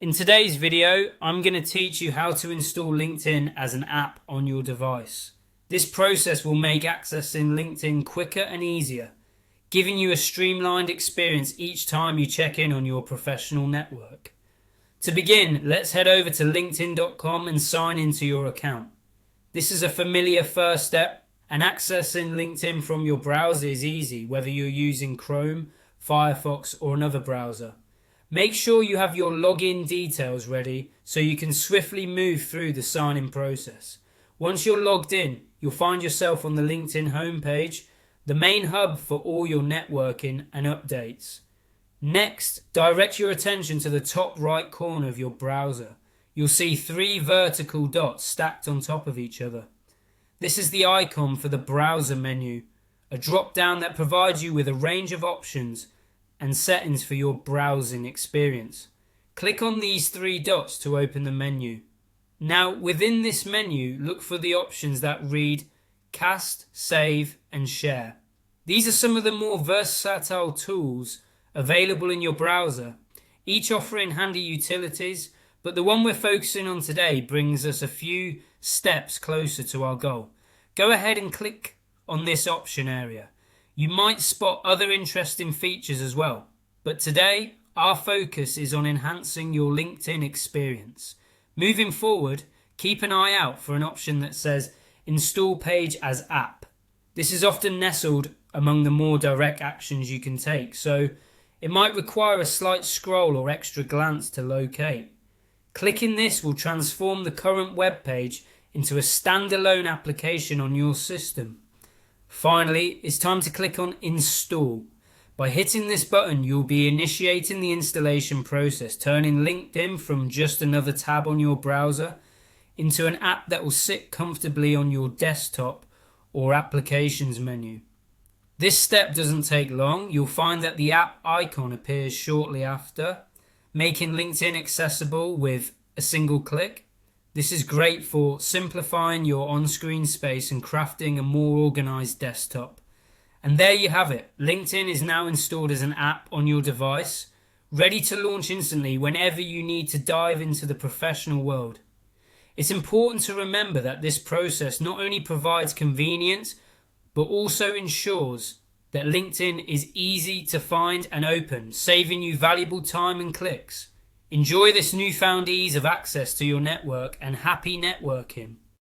In today's video, I'm going to teach you how to install LinkedIn as an app on your device. This process will make accessing LinkedIn quicker and easier, giving you a streamlined experience each time you check in on your professional network. To begin, let's head over to linkedin.com and sign into your account. This is a familiar first step, and accessing LinkedIn from your browser is easy, whether you're using Chrome, Firefox, or another browser. Make sure you have your login details ready so you can swiftly move through the sign-in process. Once you're logged in, you'll find yourself on the LinkedIn homepage, the main hub for all your networking and updates. Next, direct your attention to the top right corner of your browser. You'll see 3 vertical dots stacked on top of each other. This is the icon for the browser menu, a drop-down that provides you with a range of options and settings for your browsing experience. Click on these 3 dots to open the menu. Now, within this menu, look for the options that read Cast, Save, and Share. These are some of the more versatile tools available in your browser, each offering handy utilities, but the one we're focusing on today brings us a few steps closer to our goal. Go ahead and click on this option area. You might spot other interesting features as well, but today our focus is on enhancing your LinkedIn experience. Moving forward, keep an eye out for an option that says Install Page as App. This is often nestled among the more direct actions you can take, so it might require a slight scroll or extra glance to locate. Clicking this will transform the current web page into a standalone application on your system. Finally, it's time to click on Install. By hitting this button, you'll be initiating the installation process, turning LinkedIn from just another tab on your browser into an app that will sit comfortably on your desktop or applications menu. This step doesn't take long. You'll find that the app icon appears shortly after, making LinkedIn accessible with a single click. This is great for simplifying your on-screen space and crafting a more organized desktop. And there you have it. LinkedIn is now installed as an app on your device, ready to launch instantly whenever you need to dive into the professional world. It's important to remember that this process not only provides convenience, but also ensures that LinkedIn is easy to find and open, saving you valuable time and clicks. Enjoy this newfound ease of access to your network and happy networking.